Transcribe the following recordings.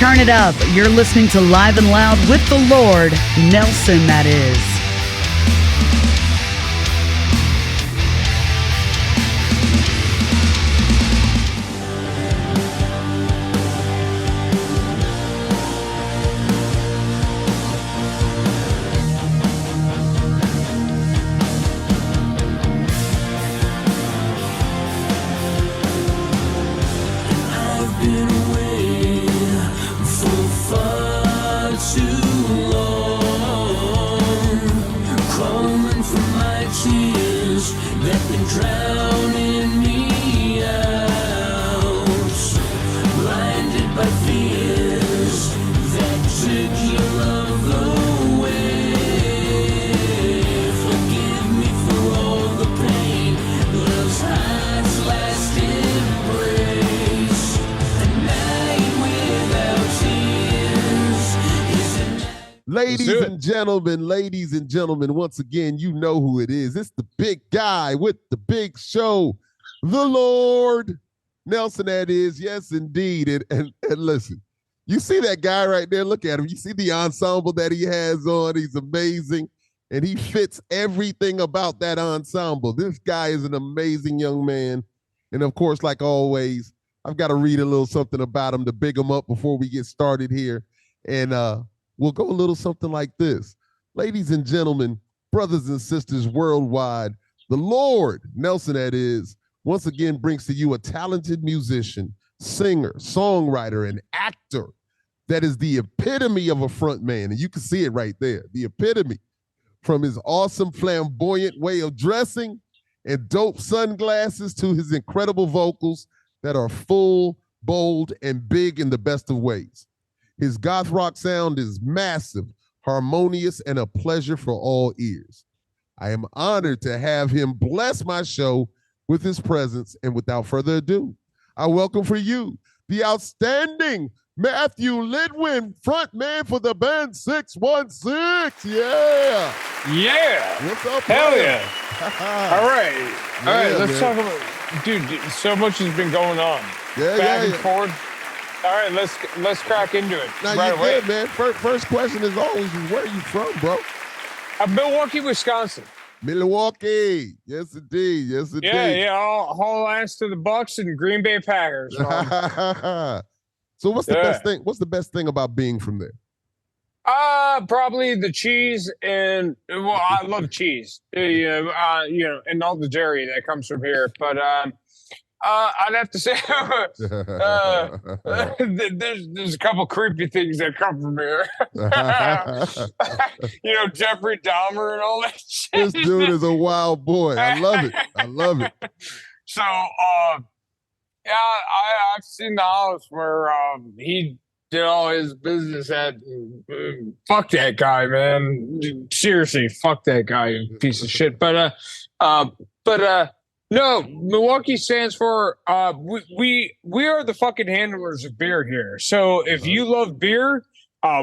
Turn it up. You're listening to Live and Loud with the Lord, Nelson, that is. Ladies and gentlemen, once again, you know who it is. It's the big guy with the big show, the Lord Nelson, that is. Yes, indeed. And listen, you see that guy right there? Look at him. You see the ensemble that he has on. He's amazing, and he fits everything about that ensemble. This guy is an amazing young man. And, of course, like always, I've got to read a little something about him to big him up before we get started here. And we'll go a little something like this. Ladies and gentlemen, brothers and sisters worldwide, the Lord, Nelson that is, once again brings to you a talented musician, singer, songwriter, and actor that is the epitome of a front man. And you can see it right there, the epitome. From his awesome flamboyant way of dressing and dope sunglasses to his incredible vocals that are full, bold, and big in the best of ways. His goth rock sound is massive, harmonious, and a pleasure for all ears. I am honored to have him bless my show with his presence, and without further ado, I welcome for you the outstanding Matthew Lidwin, frontman for the band 616. Yeah. Yeah. What's up, Hell brother? yeah. All right, let's talk about, dude, so much has been going on. Back and forth. All right, let's crack into it. Now, right you away. good, man. First question is always, where are you from, bro? Milwaukee, Wisconsin. Milwaukee. Yes, indeed. Yes, indeed. Yeah. Haul ass to the Bucks and Green Bay Packers. So what's the best thing? What's the best thing about being from there? Probably the cheese and I love cheese. And all the dairy that comes from here. But I'd have to say there's a couple creepy things that come from here. Jeffrey Dahmer and all that shit. This dude is a wild boy. I love it. So, I've seen the house where he did all his business at. Fuck that guy, man. Seriously, fuck that guy, you piece of shit. But no, Milwaukee stands for we are the fucking handlers of beer here. So if you love beer,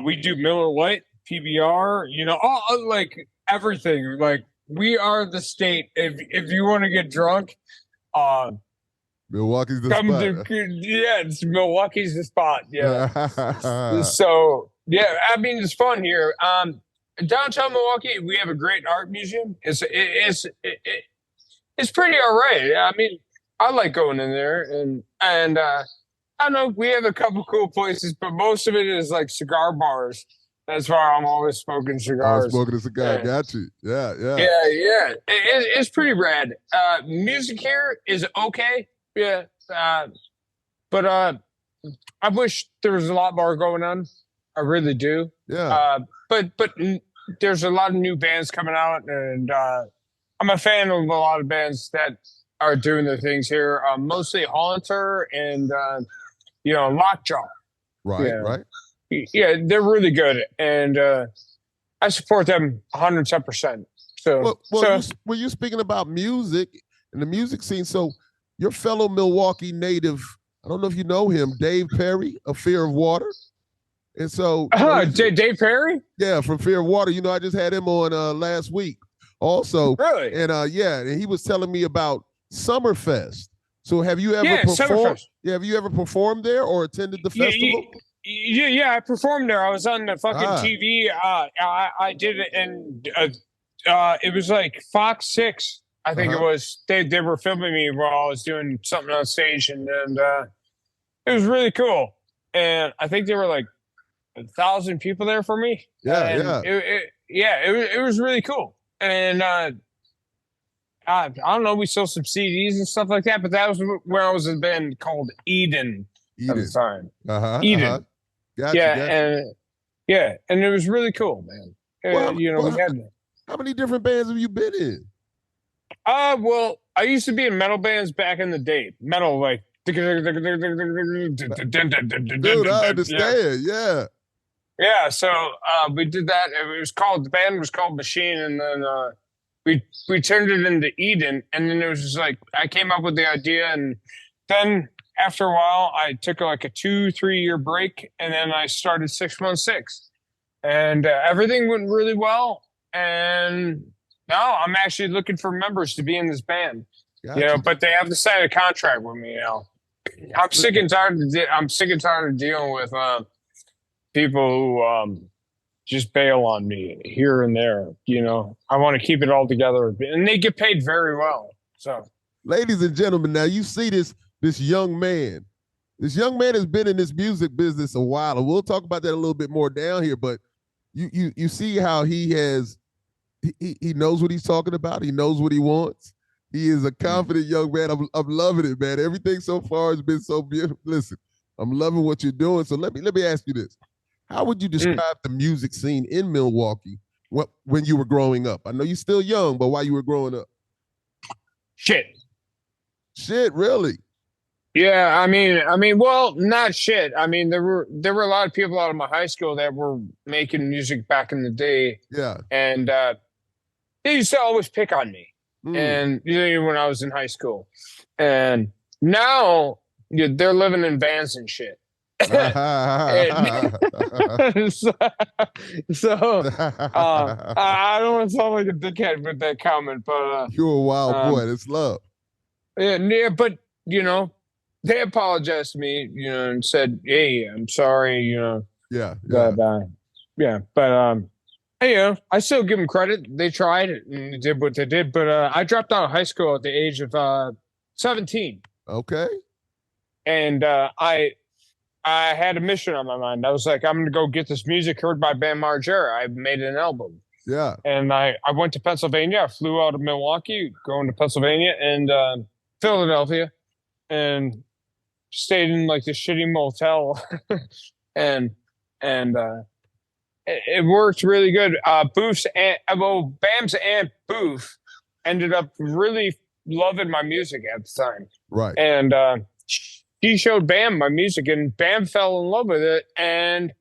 we do Miller Lite, PBR, all like everything. Like we are the state. If you want to get drunk, Milwaukee's the spot. It's Milwaukee's the spot. Yeah. So yeah, I mean it's fun here. Downtown Milwaukee, we have a great art museum. It's pretty all right. I mean, I like going in there, and I don't know. We have a couple cool places, but most of it is like cigar bars. That's why I'm always smoking cigars. Smoking a cigar, got you. Yeah. It's pretty rad. Music here is okay. Yeah, but I wish there was a lot more going on. I really do. Yeah. But there's a lot of new bands coming out, and I'm a fan of a lot of bands that are doing their things here. Mostly Haunter and Lockjaw. Right. Yeah, they're really good, and I support them 110%. So, were you speaking about music and the music scene? So your fellow Milwaukee native, I don't know if you know him, Dave Perry of Fear of Water. And so Dave Perry? Yeah, from Fear of Water. I just had him on last week also. Really? And and he was telling me about Summerfest. So have you ever performed? Summerfest. Yeah, have you ever performed there or attended the festival? Yeah, I performed there. I was on the fucking Ah, TV. I did it, and it was like Fox 6, I think it uh-huh. was. They were filming me while I was doing something on stage, and it was really cool. And I think there were like 1,000 people there for me, Yeah, and yeah. it was really cool. And I don't know, we sold some CDs and stuff like that, but that was when I was in a band called Eden at the Eden. time. Uh-huh, uh-huh. Eden. Got you, Yeah, got you. and it was really cool, man. Well, You know, we had how many different bands have you been in? well, I used to be in metal bands back in the day. Metal like yeah. Dude, I understand. Yeah. Yeah, so we did that. It was called the band was called Machine, and then we turned it into Eden, and then it was just like I came up with the idea, and then after a while, I took like a 2-3 year break, and then I started 616, and everything went really well. And now I'm actually looking for members to be in this band, you Got know, you. but they have to sign a contract with me now. I'm sick and tired. I'm sick and tired of dealing with people who just bail on me here and there. You know, I want to keep it all together, and they get paid very well. So, Ladies and gentlemen, now you see this young man. This young man has been in this music business a while, and we'll talk about that a little bit more down here. But you see how he knows what he's talking about. He knows what he wants. He is a confident young man. I'm loving it, man. Everything so far has been so beautiful. Listen, I'm loving what you're doing. So let me ask you this: how would you describe the music scene in Milwaukee when you were growing up? I know you're still young, but while you were growing up, shit. shit, really? Yeah, I mean, well, not shit. I mean, there were a lot of people out of my high school that were making music back in the day, Yeah. and they used to always pick on me. And you know, when I was in high school, and now they're living in vans and shit. And so I don't want to sound like a dickhead with that comment, but you're a wild boy. It's love. yeah, but you know, they apologized to me, you know, and said, "Hey, I'm sorry," you know. Yeah, But you know, I still give them credit. They tried it and they did what they did. But I dropped out of high school at the age of 17, okay. and I had a mission on my mind. I was like, I'm gonna go get this music heard by Bam Margera. I made an album. Yeah. And I went to Pennsylvania. I flew out of Milwaukee, going to Pennsylvania and Philadelphia, and stayed in like this shitty motel, and it worked really good. Bam's aunt Booth ended up really loving my music at the time, Right. and she showed Bam my music, and Bam fell in love with it, and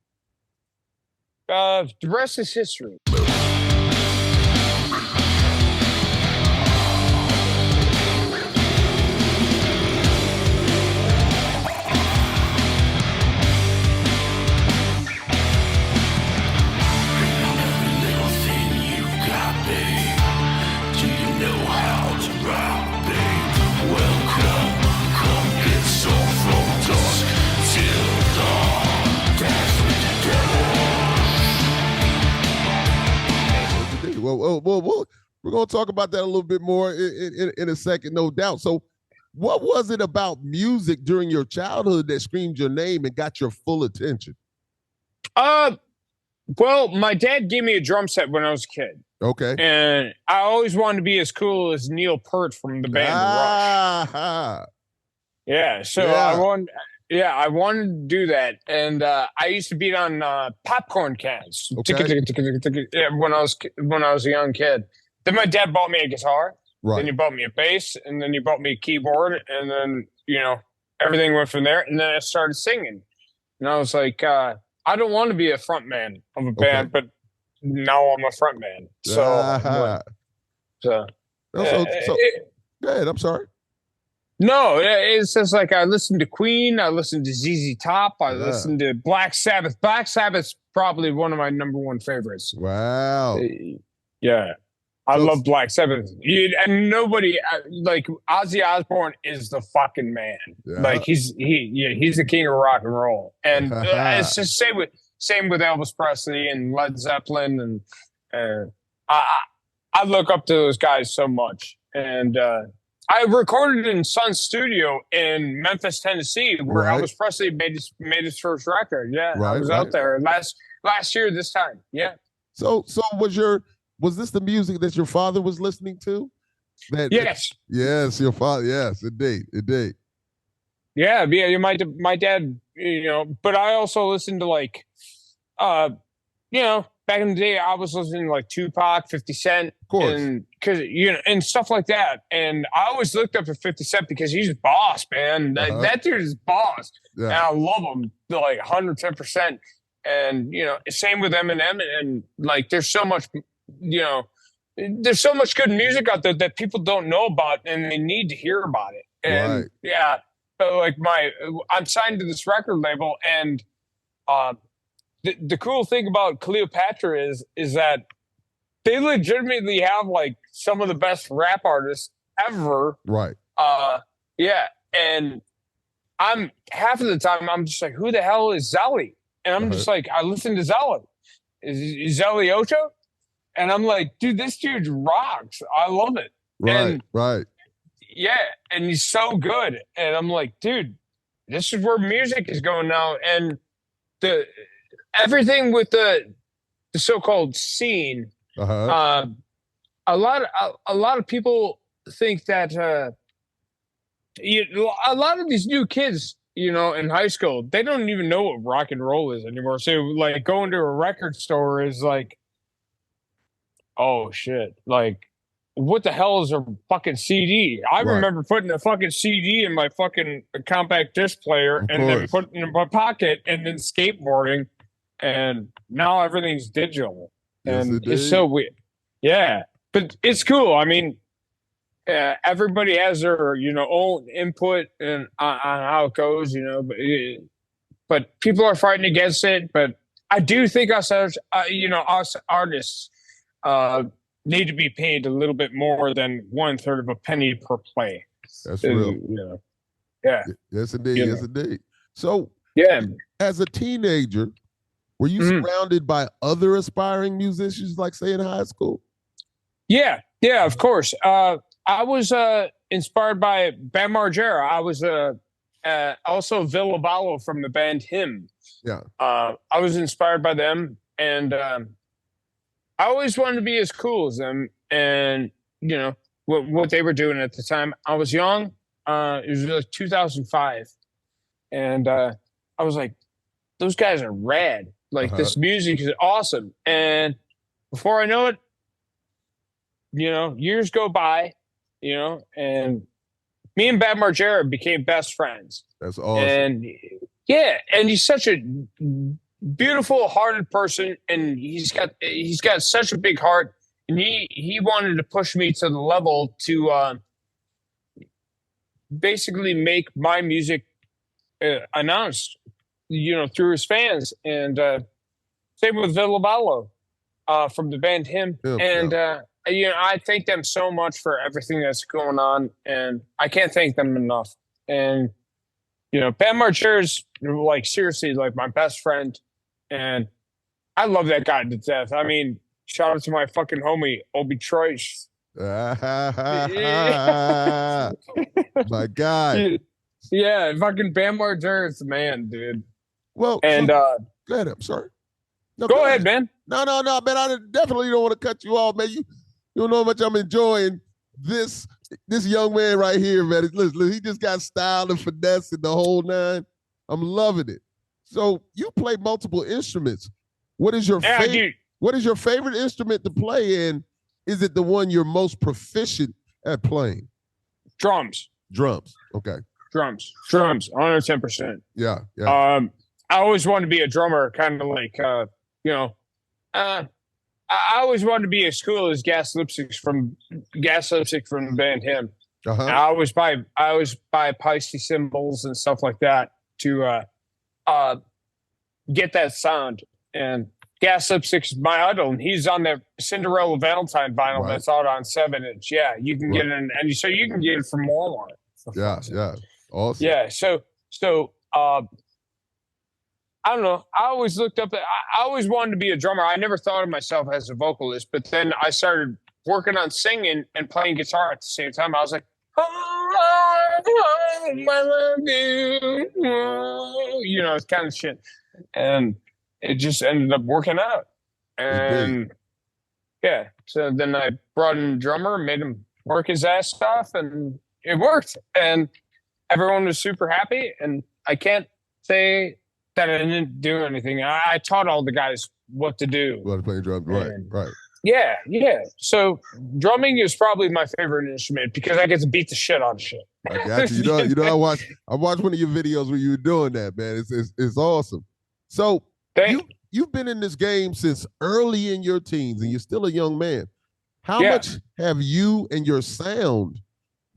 the rest is history. Well, we're going to talk about that a little bit more in a second, no doubt. So what was it about music during your childhood that screamed your name and got your full attention? Well, my dad gave me a drum set when I was a kid. Okay. And I always wanted to be as cool as Neil Peart from the band Rush. Yeah, so yeah. I wanted to do that. And I used to beat on popcorn cans Okay. when I was a young kid. Then my dad bought me a guitar. Right. Then he bought me a bass, and then he bought me a keyboard, and then, you know, everything went from there. And then I started singing. And I was like, I don't want to be a front man of a band, but now I'm a front man. So, go ahead. I'm sorry. No, it's just like I listened to Queen, I listened to ZZ Top, I listened to Black Sabbath. Black Sabbath's probably one of my number one favorites. Wow. Yeah. I love Black Sabbath. And nobody like Ozzy Osbourne is the fucking man. Yeah. Like he's the king of rock and roll. And it's just same with Elvis Presley and Led Zeppelin, and I look up to those guys so much. And I recorded in Sun's studio in Memphis, Tennessee, where Elvis Presley made his first record. Yeah, I was out there last year this time. Yeah. So was this the music that your father was listening to? Yes. Yes, your father. Yes, indeed. Yeah, my dad, but I also listened to like, back in the day, I was listening to like Tupac, 50 Cent, of course, and and stuff like that. And I always looked up to 50 Cent because he's boss, man. That dude is boss, and I love him like 110%. And same with Eminem, and like there's so much, there's so much good music out there that people don't know about, and they need to hear about it. And but like I'm signed to this record label, and the cool thing about Cleopatra is that they legitimately have like some of the best rap artists ever. Right. And I'm half of the time I'm just like, who the hell is Zelly? And I'm just like, I listen to Zelly. Is Zelly Ocho? And I'm like, dude, this dude rocks. I love it. Right. Yeah, and he's so good. And I'm like, dude, this is where music is going now. And everything with the so-called scene, a lot of people think that a lot of these new kids, in high school, they don't even know what rock and roll is anymore. So like going to a record store is like, oh shit, like what the hell is a fucking CD? I remember putting a fucking CD in my fucking compact disc player then putting it in my pocket and then skateboarding. And now everything's digital. And it's so weird. Yeah. But it's cool. I mean, everybody has their, own input on how it goes, but people are fighting against it. But I do think us artists, need to be paid a little bit more than 1/3 of a penny per play. That's real. Yeah. Yes, indeed. Yes, indeed. So, as a teenager, were you surrounded by other aspiring musicians, like say in high school? Yeah, of course. I was inspired by Bam Margera. I was also Villaballo from the band Him. Yeah. I was inspired by them, and I always wanted to be as cool as them. And what they were doing at the time. I was young. It was like 2005, and I was like, those guys are rad. Like this music is awesome. And before I know it, years go by, and me and Bam Margera became best friends. That's awesome. And and he's such a beautiful hearted person, and he's got such a big heart, and he wanted to push me to the level to basically make my music announced, through his fans. And same with Villaballo from the band Him. I thank them so much for everything that's going on, and I can't thank them enough. And Bam Margera's like seriously like my best friend, and I love that guy to death. I mean, shout out to my fucking homie Obi Trice. My guy. Yeah, fucking Bam Margera is the man, dude. Well, and go ahead. I'm sorry. No, go ahead, man. No, man. I definitely don't want to cut you off, man. You don't know how much I'm enjoying this young man right here, man. Listen, he just got style and finesse and the whole nine. I'm loving it. So you play multiple instruments. What is your favorite? What is your favorite instrument to play in? Is it the one you're most proficient at playing? Drums. Okay. Drums. 110%. Yeah. I always wanted to be a drummer, kind of like, I always wanted to be as cool as Gas Lipstick from the band Him. I always buy Pisces cymbals and stuff like that to get that sound. And Gas Lipstick's my idol, and he's on the Cinderella Valentine vinyl Right. that's out on 7-inch. Yeah, you can get it, and so you can get it from Walmart. Yeah. Awesome. Yeah. So I don't know. I always looked up. I always wanted to be a drummer. I never thought of myself as a vocalist, but then I started working on singing and playing guitar at the same time. I was like, oh, I love you. You know, it's kind of shit. And it just ended up working out. And yeah, so then I brought in a drummer, made him work his ass off, and it worked. And everyone was super happy. And I can't say that I didn't do anything. I taught all the guys what to do. What to play drums, right? Yeah. So drumming is probably my favorite instrument because I get to beat the shit out of shit. I got you. You know, I watched one of your videos where you were doing that, man. It's awesome. So you've been in this game since early in your teens, and you're still a young man. How much have you and your sound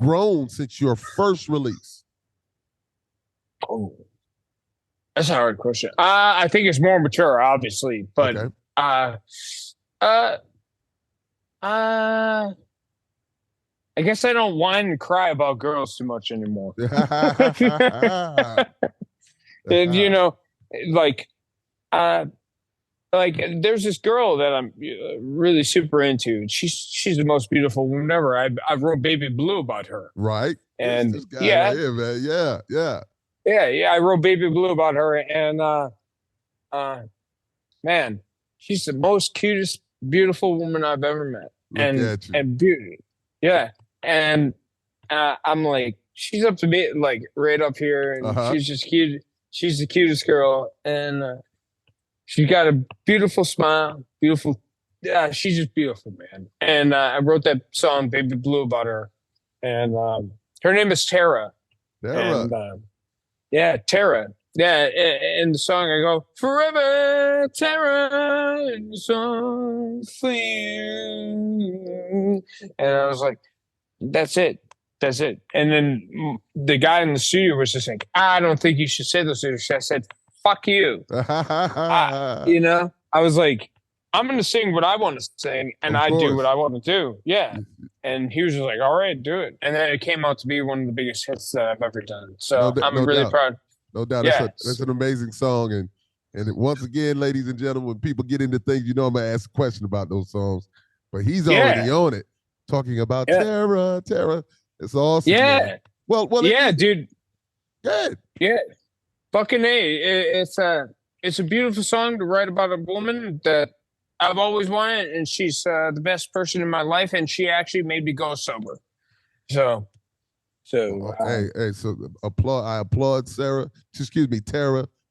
grown since your first release? Oh, that's a hard question. I think it's more mature, obviously, but I guess I don't whine and cry about girls too much anymore. And you know, like there's this girl that I'm really super into. She's the most beautiful woman ever. I wrote Baby Blue about her. Right. And this guy right here, man. Yeah. I wrote Baby Blue about her, and man, she's the most cutest, beautiful woman I've ever met. And beauty. Yeah. And I'm like, she's up to me, like right up here, and she's just cute. She's the cutest girl, and she's got a beautiful smile, beautiful. Yeah, she's just beautiful, man. And I wrote that song "Baby Blue" about her, and her name is Tara. Tara. And, Tara. Yeah, in the song I go, forever, Tara, in the song for you. And I was like, that's it. And then the guy in the studio was just like, I don't think you should say those lyrics. I said, fuck you. You know, I was like, I'm going to sing what I want to sing, and I do what I want to do. Yeah. And he was just like, all right, do it. And then it came out to be one of the biggest hits that I've ever done. So I'm really proud. No doubt. That's an amazing song. And once again, ladies and gentlemen, when people get into things, you know I'm going to ask a question about those songs. But he's already on it, talking about Tara. It's awesome. Yeah. Man. Well, dude. Good. Yeah. Fucking A. It's a beautiful song to write about a woman that I've always wanted, and she's the best person in my life, and she actually made me go sober. So so I applaud Tara.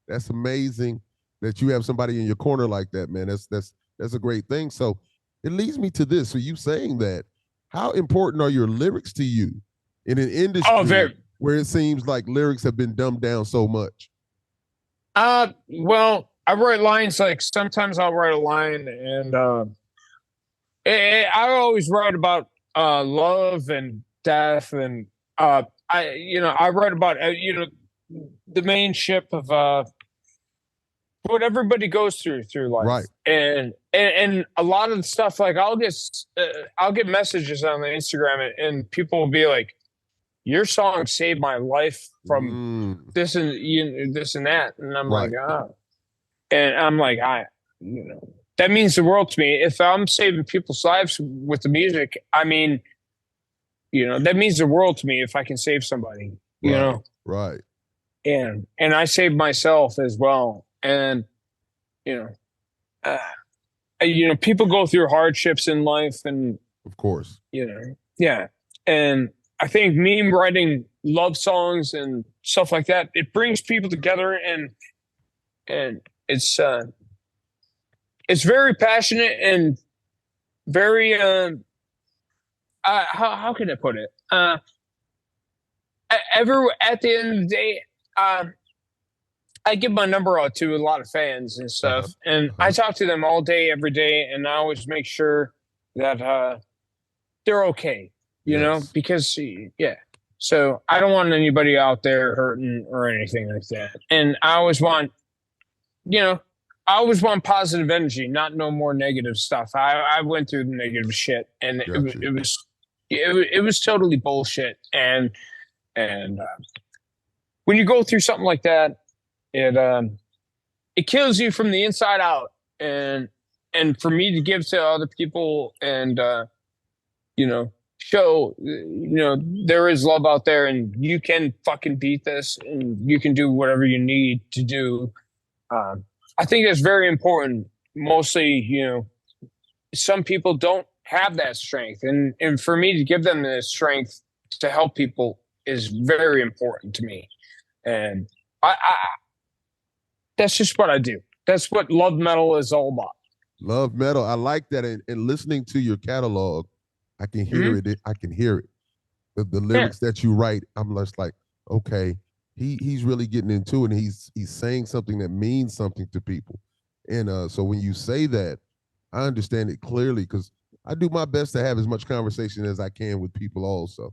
That's amazing that you have somebody in your corner like that, man. That's a great thing. So it leads me to this. So you saying that, how important are your lyrics to you in an industry where it seems like lyrics have been dumbed down so much? Well, I write lines, like sometimes I'll write a line, and I always write about love and death, and I write about the main ship of what everybody goes through life, right? And a lot of the stuff, like I'll get messages on the Instagram, and people will be like, your song saved my life from this and this and that, and I'm like, and I'm like, that means the world to me. If I'm saving people's lives with the music, I mean, that means the world to me if I can save somebody, you know? Right. And I saved myself as well. And, people go through hardships in life, and of course, yeah. And I think me writing love songs and stuff like that, it brings people together, and it's very passionate and very how can I put it? At the end of the day, I give my number out to a lot of fans and stuff, and I talk to them all day, every day, and I always make sure that they're okay, you know, because so I don't want anybody out there hurting or anything like that, and I always want, I always want positive energy, not no more negative stuff. I went through the negative shit, and Gotcha. it was totally bullshit. And when you go through something like that, it kills you from the inside out. And for me to give to other people and show there is love out there, and you can fucking beat this, and you can do whatever you need to do. I think it's very important. Mostly, some people don't have that strength, and for me to give them the strength to help people is very important to me. And I that's just what I do. That's what love metal is all about. Love metal. I like that. And listening to your catalog, I can hear it. I can hear it. The lyrics that you write, I'm just like, okay, he's really getting into it, and he's saying something that means something to people. And so when you say that, I understand it clearly, because I do my best to have as much conversation as I can with people also.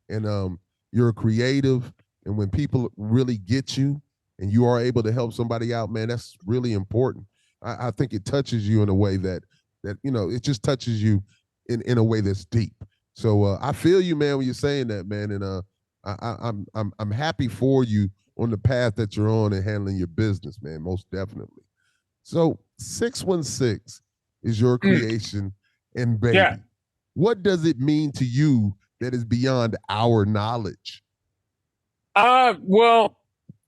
And you're a creative, and when people really get you and you are able to help somebody out, man, that's really important. I think it touches you in a way that it just touches you in a way that's deep. So I feel you, man, when you're saying that, man, and I'm happy for you on the path that you're on and handling your business, man, most definitely. So 616 is your creation, and baby, what does it mean to you that is beyond our knowledge? Well,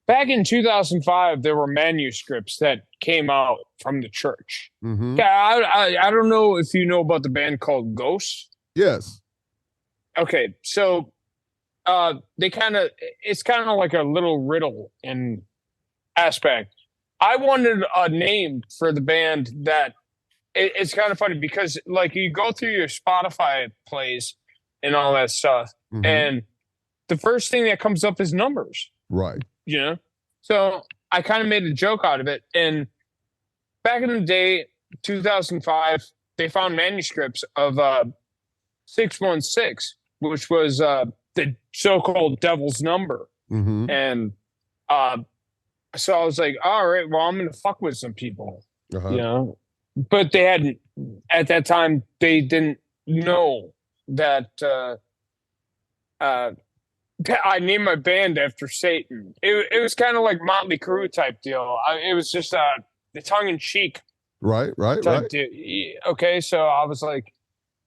back in 2005, there were manuscripts that came out from the church. Mm-hmm. I don't know if you know about the band called Ghost. Yes. Okay, so it's kind of like a little riddle in aspect. I wanted a name for the band that it's kind of funny, because like you go through your Spotify plays and all that stuff, and the first thing that comes up is numbers. Right. So I kind of made a joke out of it. And back in the day, 2005, they found manuscripts of 616, which was the so-called devil's number. Mm-hmm. And so I was like, all right, well, I'm going to fuck with some people, But they hadn't, at that time, they didn't know that I named my band after Satan. It was kind of like Motley Crue type deal. It was just the tongue-in-cheek right. deal. Okay, so I was like,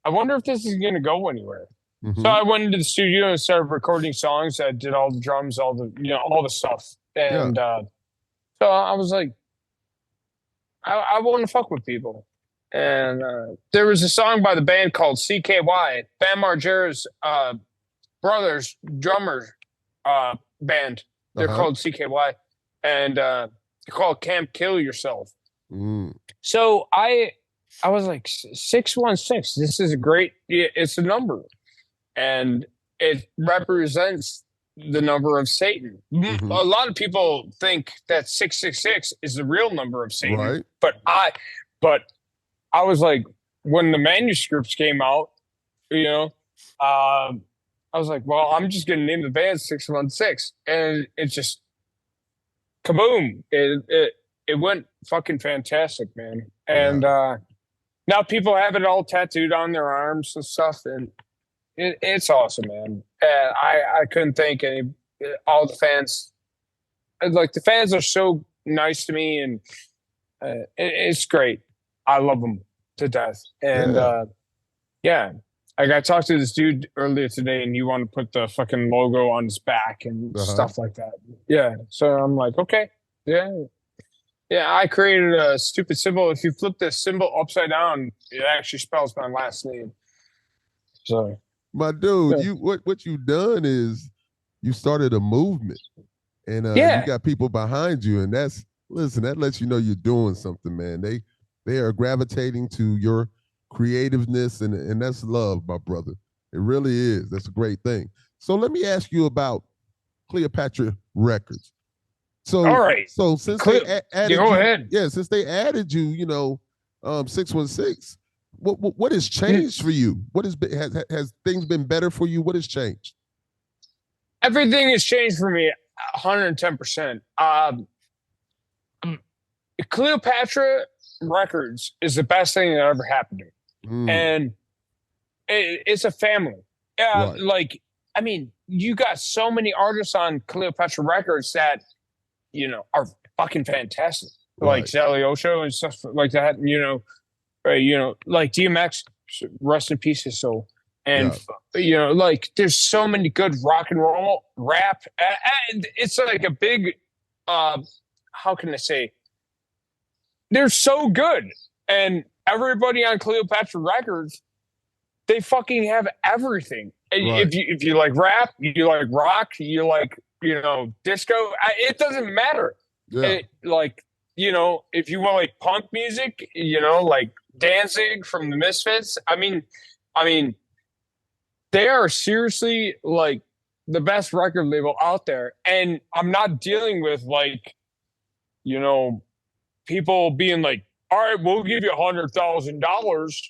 I wonder if this is going to go anywhere. Mm-hmm. So I went into the studio and started recording songs. I did all the drums, all the stuff. And so I was like, I want to fuck with people. And there was a song by the band called CKY, Bam Margera's brothers drummer band. They're called CKY, and they're called Camp Kill Yourself. So I was like, 616, this is a great, it's a number, and it represents the number of Satan. A lot of people think that 666 is the real number of Satan, right. but I was like, when the manuscripts came out, I was like, well, I'm just going to name the band 616. And it just, kaboom. It went fucking fantastic, man. And now people have it all tattooed on their arms and stuff. And it's awesome, man. And I couldn't thank all the fans. Like, the fans are so nice to me, and it's great. I love them to death. And I talked to this dude earlier today, and you want to put the fucking logo on his back and stuff like that. Yeah. So I'm like, okay. Yeah. Yeah. I created a stupid symbol. If you flip this symbol upside down, it actually spells my last name. So, my dude, what you've done is you started a movement, and you got people behind you, and that lets you know you're doing something, man. They are gravitating to your creativeness, and that's love, my brother. It really is. That's a great thing. So let me ask you about Cleopatra Records. So, all right. So since they added go ahead. Yeah, since they added you, 616, what has changed for you? What has things been better for you? What has changed? Everything has changed for me 110%. Cleopatra Records is the best thing that ever happened to me. And it's a family. Right. Like, I mean, you got so many artists on Cleopatra Records that, are fucking fantastic. Right. Like Sally Osho and stuff like that, like DMX, rest in peace his soul. And, like there's so many good rock and roll, rap. And it's like a big, how can I say? They're so good. And everybody on Cleopatra Records, they fucking have everything. Right. If you like rap, you like rock, you like, disco, it doesn't matter. Yeah. If you want like punk music, like Danzig from the Misfits, I mean, they are seriously like the best record label out there. And I'm not dealing with like, people being like, all right, we'll give you $100,000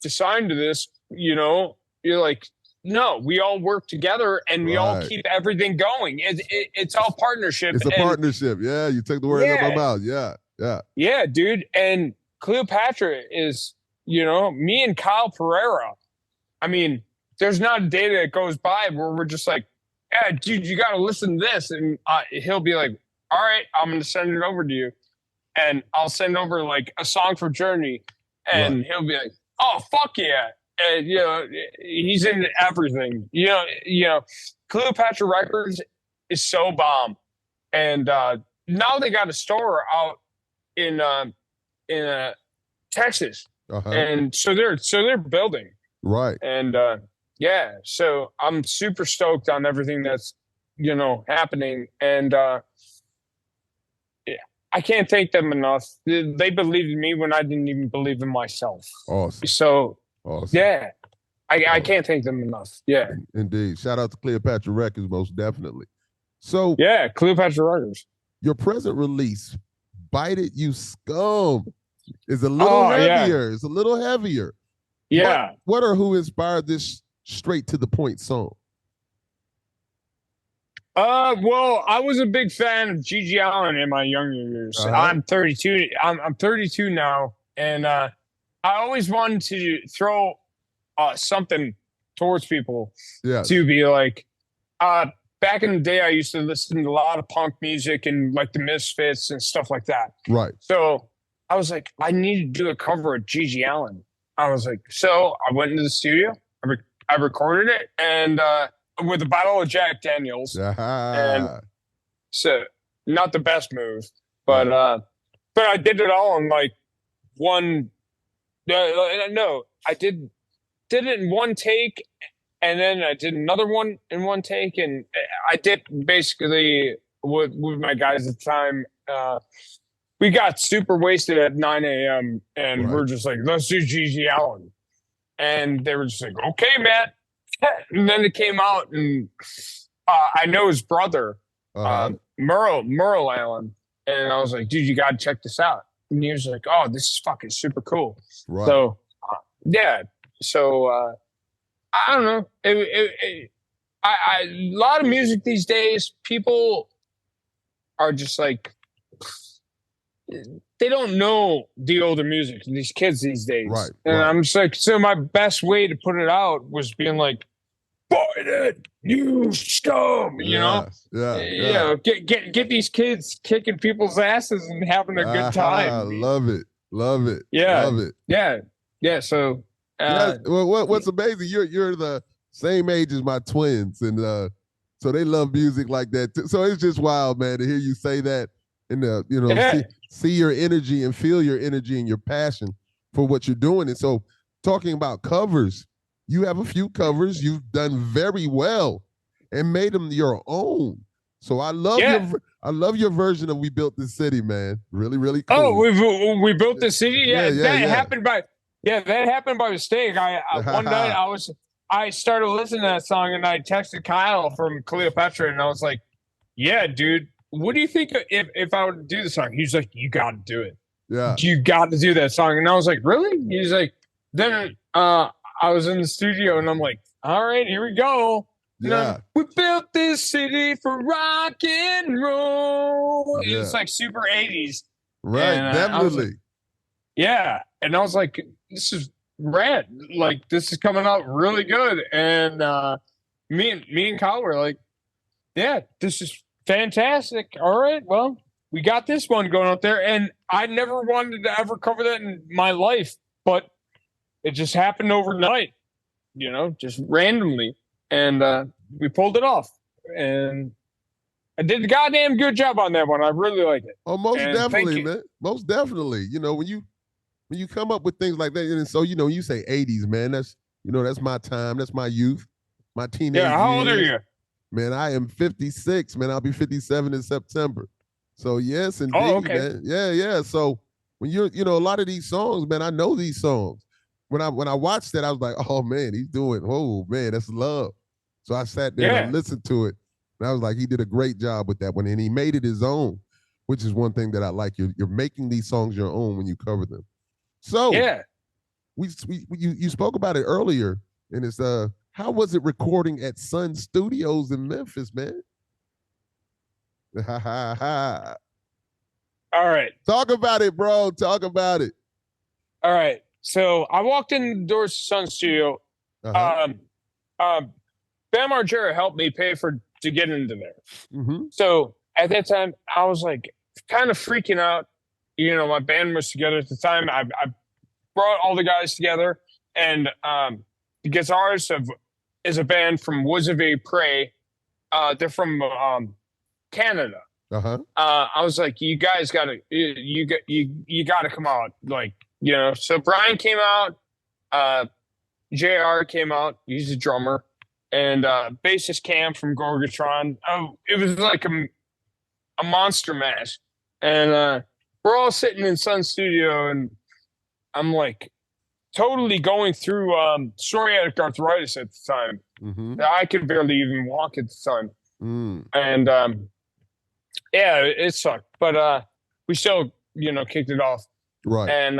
to sign to this. You're like, no, we all work together and we all keep everything going. It's all partnership. It's a partnership. Yeah. You took the word out of my mouth. Yeah. Yeah. Yeah, dude. And Cleopatra is, me and Kyle Pereira. I mean, there's not a day that goes by where we're just like, yeah, dude, you got to listen to this. And he'll be like, all right, I'm going to send it over to you. And I'll send over like a song for Journey. And he'll be like, oh, fuck yeah. And, he's into everything. Cleopatra Records is so bomb. And now they got a store out in Texas. And so they're building. Right. And so I'm super stoked on everything that's, happening. And I can't thank them enough. They believed in me when I didn't even believe in myself. Awesome. So, awesome. Yeah, I can't thank them enough. Yeah. Indeed. Shout out to Cleopatra Records, most definitely. So, yeah, Cleopatra Records. Your present release, Bite It, You Scum, is a little heavier. Yeah. It's a little heavier. Yeah. What or who inspired this straight to the point song? Well, I was a big fan of Gigi Allen in my younger years. I'm 32. I'm 32 now, and I always wanted to throw something towards people. Yeah. To be like, back in the day, I used to listen to a lot of punk music and like the Misfits and stuff like that. Right. So I was like, I need to do a cover of Gigi Allen. I was like, so I went into the studio. I recorded it, and with a bottle of Jack Daniels. And so not the best move, but I did it all in like one. No, I did it in one take, and then I did another one in one take, and I did basically with my guys at the time. We got super wasted at 9 a.m. and we're just like, let's do Gigi Allen, and they were just like, okay, Matt. And then it came out, and I know his brother, Merle Allen, and I was like, dude, you got to check this out. And he was like, oh, this is fucking super cool. Right. So, So, I don't know. A lot of music these days, people are just like, they don't know the older music, these kids these days. Right. And I'm just like, so my best way to put it out was being like, Bite it, you scum, you know? Yeah. Get these kids kicking people's asses and having a good time. Love it. Yeah. Love it. Yeah. So well, what's amazing, you're the same age as my twins, and so they love music like that too. So it's just wild, man, to hear you say that and see your energy and feel your energy and your passion for what you're doing. And so talking about covers, you have a few covers you've done very well and made them your own. So I love your version of "We Built This City," man. Really, really cool. Oh, we built this city. That happened by mistake. One night I started listening to that song, and I texted Kyle from Cleopatra, and I was like, "Yeah, dude, what do you think if I would do the song?" He's like, "You got to do it. Yeah, you got to do that song." And I was like, "Really?" He's like, then I was in the studio, and I'm like, "All right, here we go." Yeah. We built this city for rock and roll. Yeah. It's like super 80s. Right, And definitely. yeah. And I was like, this is rad. Like, this is coming out really good. And me and Kyle were like, yeah, this is fantastic. All right, well, we got this one going out there. And I never wanted to ever cover that in my life, but it just happened overnight, just randomly. And we pulled it off. And I did a goddamn good job on that one. I really like it. Oh, most And definitely, man. Most definitely. When you come up with things like that, and so you say 80s, man. That's my time. That's my youth, my teenage Yeah, how old are years. you? Man, I am 56, man. I'll be 57 in September. So yes, indeed, okay. man. Yeah. So when a lot of these songs, man, I know these songs. When I watched that, I was like, oh man, oh man, that's love. So I sat there and I listened to it. And I was like, he did a great job with that one. And he made it his own, which is one thing that I like. You're making these songs your own when you cover them. So yeah, you spoke about it earlier, and it's how was it recording at Sun Studios in Memphis, man? all right. Talk about it, bro. Talk about it. All right. So I walked in the doors of Sun Studio. Bam Margera helped me pay to get into there. Mm-hmm. So at that time, I was like kind of freaking out. My band was together at the time. I brought all the guys together, and the guitarist is a band from Woods of a Prey. They're from Canada. Uh-huh. I was like, you guys gotta come out, so Brian came out, JR came out, he's a drummer, and bassist Cam from Gorgatron. It was like a monster mash, and we're all sitting in Sun Studio, and I'm like totally going through psoriatic arthritis at the time. Mm-hmm. I could barely even walk at the time. And yeah, it sucked, but we still, kicked it off. Right. And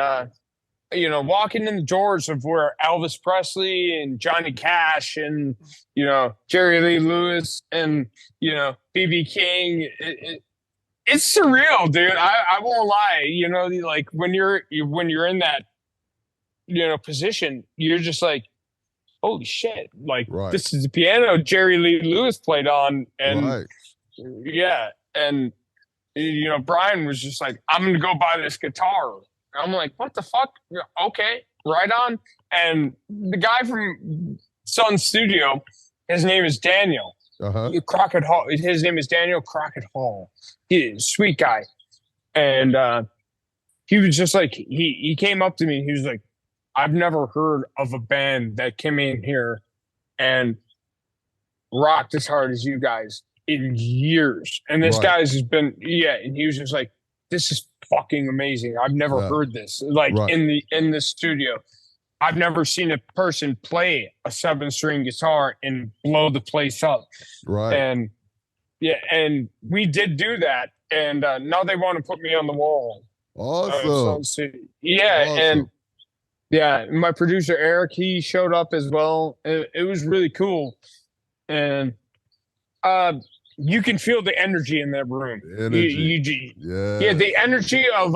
walking in the doors of where Elvis Presley and Johnny Cash and Jerry Lee Lewis and BB King, it's surreal, dude. I won't lie. Like when you're in that position, you're just like, holy shit! Like This is the piano Jerry Lee Lewis played on, and yeah, and Brian was just like, I'm gonna go buy this guitar. I'm like, what the fuck? Okay, right on. And the guy from Sun Studio, his name is Daniel. Crockett Hall. His name is Daniel Crockett Hall. He's a sweet guy. And he was just like, he came up to me. He was like, I've never heard of a band that came in here and rocked as hard as you guys in years. And this guy's has been, and he was just like, this is fucking amazing. I've never heard this. In the studio. I've never seen a person play a 7-string guitar and blow the place up. Right. And and we did do that. And now they want to put me on the wall. Awesome. Awesome. And my producer Eric, he showed up as well. It was really cool. And you can feel the energy in that room. The energy of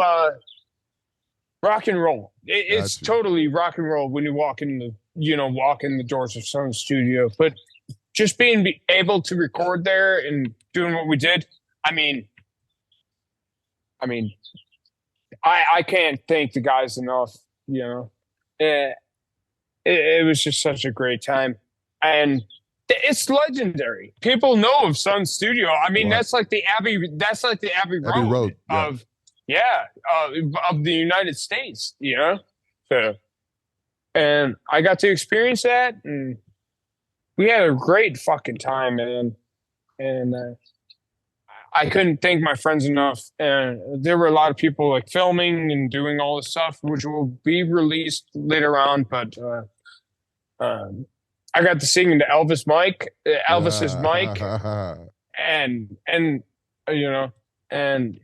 rock and roll. It's totally rock and roll when you walk in the doors of Sun Studio. But just being able to record there and doing what we did, I mean, I can't thank the guys enough. It was just such a great time, and it's legendary. People know of Sun Studio. I mean, that's like the Abbey. That's like the Abbey Road of the United States. So, and I got to experience that, and we had a great fucking time, man. And I couldn't thank my friends enough. And there were a lot of people like filming and doing all this stuff, which will be released later on. But I got to sing into Elvis's mic, and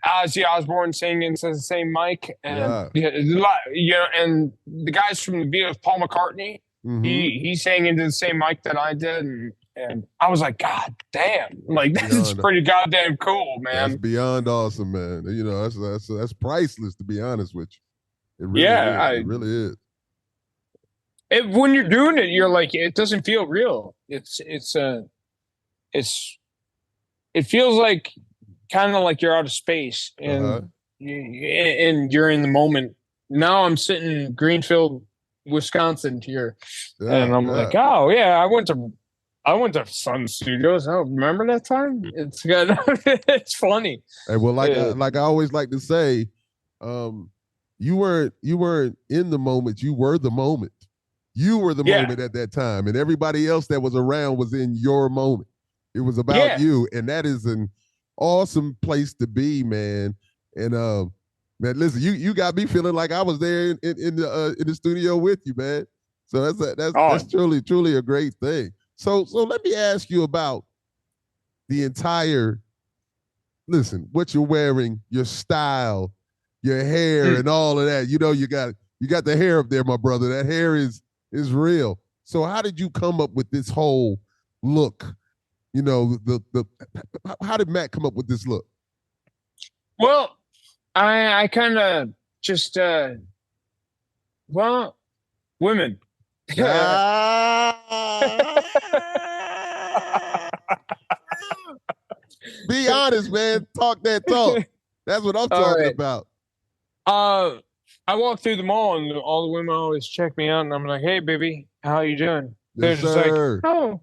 Ozzy Osbourne singing into the same mic, and and the guys from the Beatles, Paul McCartney, he sang into the same mic that I did, and And I was like, God damn, like this is pretty goddamn cool, man. That's beyond awesome, man. You know, that's priceless, to be honest with you. It really is. It really is. When you're doing it, you're like, it doesn't feel real. It feels like kind of like you're out of space and you're in the moment. Now I'm sitting in Greenfield, Wisconsin here, and I'm like, oh yeah, I went to Sun Studios. Oh, remember that time? It's good. It's funny. Hey, well, like I always like to say, you weren't in the moment. You were the moment. You were the moment at that time, and everybody else that was around was in your moment. It was about you, and that is an awesome place to be, man. And man, listen, you got me feeling like I was there in the studio with you, man. So that's truly a great thing. So let me ask you about the entire. Listen, what you're wearing, your style, your hair, and all of that. You know, you got the hair up there, my brother. That hair is real. So how did you come up with this whole look? You know, how did Matt come up with this look? Well, I kind of just women. Be honest, man. Talk that talk. That's what I'm talking about. I walk through the mall and all the women always check me out, and I'm like, "Hey, baby, how you doing?" They're just like, "Oh,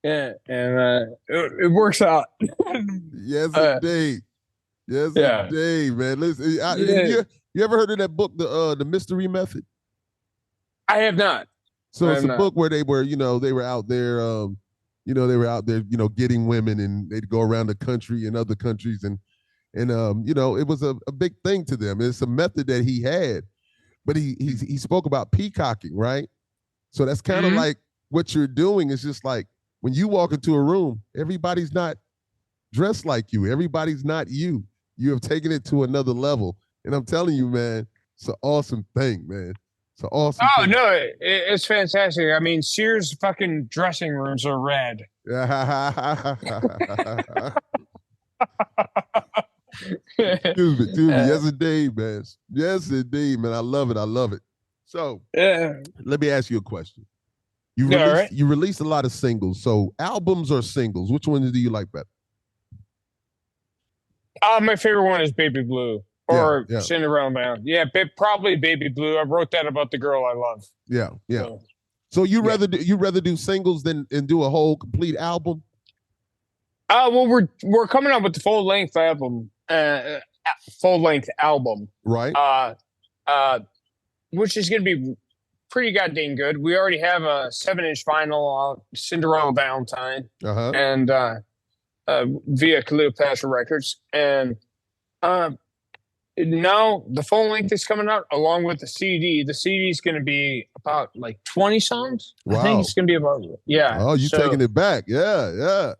yeah," and it works out. Yes, indeed. Yes, indeed, man. Listen, you ever heard of that book, the Mystery Method? I have not. So it's a book where they were out there, getting women, and they'd go around the country and other countries, and it was a big thing to them. It's a method that he had, but he spoke about peacocking, right? So that's kind of like what you're doing is just like when you walk into a room, everybody's not dressed like you. Everybody's not you. You have taken it to another level. And I'm telling you, man, it's an awesome thing, man. It's an awesome thing. No, it's fantastic. I mean, Sears fucking dressing rooms are rad. Excuse me. Yes, indeed, man. Yes, indeed, man. I love it. So let me ask you a question. You released a lot of singles. So albums or singles? Which ones do you like better? My favorite one is Baby Blue or Cinderella Man. Yeah, probably Baby Blue. I wrote that about the girl I love. Yeah. So you rather do singles than do a whole complete album? Well, we're coming up with the full length album, right? Which is going to be pretty goddamn good. We already have a 7-inch vinyl, Cinderella Valentine, and via Cleopatra Records, and now the full length is coming out along with the CD. The CD is going to be about like 20 songs. Wow. I think it's going to be about Oh, you taking it back? Yeah.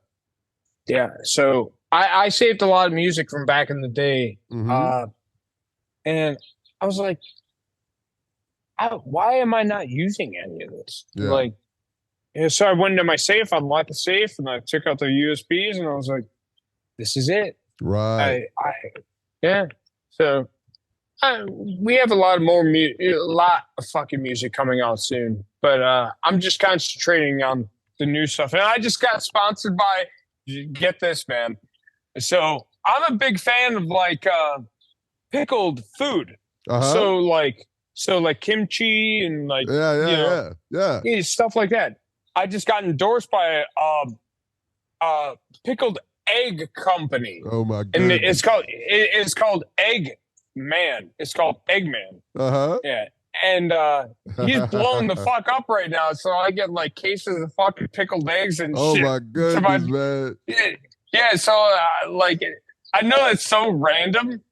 So I saved a lot of music from back in the day, and I was like, why am I not using any of this? So I went into my safe, unlocked the safe, and I took out the USBs, and I was like, this is it. Right. So we have a lot of fucking music coming out soon, but I'm just concentrating on the new stuff. And I just got sponsored by, get this, man. So I'm a big fan of like pickled food. So like kimchi and like stuff like that. I just got endorsed by a pickled egg company. Oh my goodness. And it's called Egg Man. It's called Eggman. Yeah. And he's blowing the fuck up right now. So I get like cases of fucking pickled eggs and shit. Oh my goodness, man. Yeah. So I know it's so random,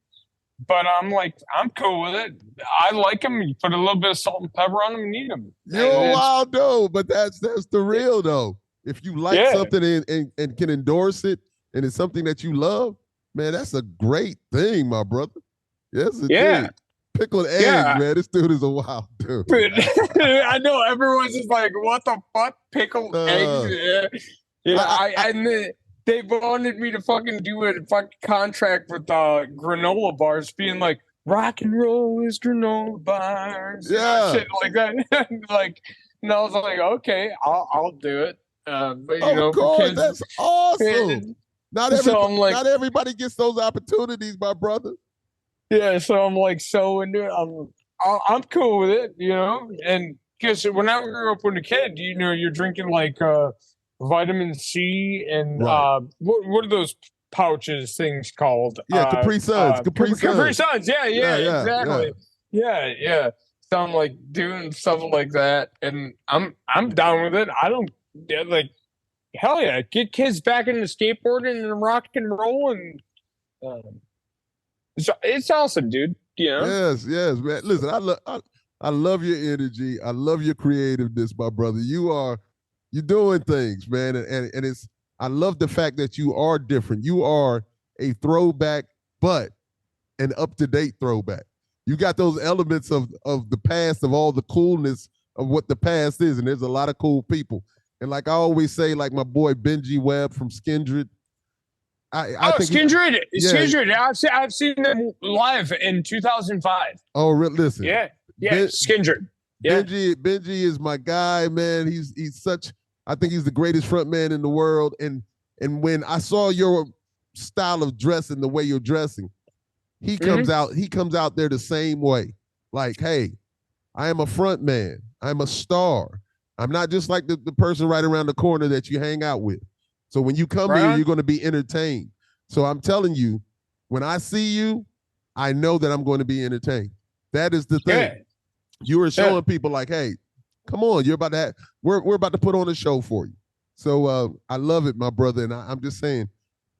but I'm like, I'm cool with it. I like them. You put a little bit of salt and pepper on them and eat them. You're wild though, but that's the real though. If you like something and can endorse it, and it's something that you love, man, that's a great thing, my brother. Yes, indeed. Pickled eggs, man. This dude is a wild dude. I know everyone's just like, what the fuck? Pickled eggs? They wanted me to fucking do a fucking contract with granola bars, being like, rock and roll is granola bars, shit like that. Like, and I was like, okay, I'll do it. But of course, kids, that's awesome. Not everybody gets those opportunities, my brother. Yeah, so I'm like so into it. I'm cool with it, and because when I grew up when a kid, you're drinking like vitamin C and what are those pouches things called? Yeah, Capri Suns. Capri Suns. Yeah, exactly. Yeah. So I'm like doing stuff like that, and I'm down with it. I don't like hell yeah, get kids back into skateboarding and rock and roll, and it's awesome, dude. Yes, man. Listen, I love your energy. I love your creativeness, my brother. You're doing things, man, and it's. I love the fact that you are different. You are a throwback, but an up-to-date throwback. You got those elements of the past, of all the coolness of what the past is, and there's a lot of cool people. And like I always say, like my boy Benji Webb from Skindred. I think Skindred. Skindred. I've seen them live in 2005. Oh, listen. Yeah. Skindred. Yeah. Benji is my guy, man. He's such. I think he's the greatest front man in the world. And when I saw your style of dressing, the way you're dressing, he comes out there the same way. Like, hey, I am a front man. I'm a star. I'm not just like the person right around the corner that you hang out with. So when you come here, you're going to be entertained. So I'm telling you, when I see you, I know that I'm going to be entertained. That is the thing. Yeah. You are showing people like, hey, come on, we're about to put on a show for you. So I love it, my brother. And I'm just saying,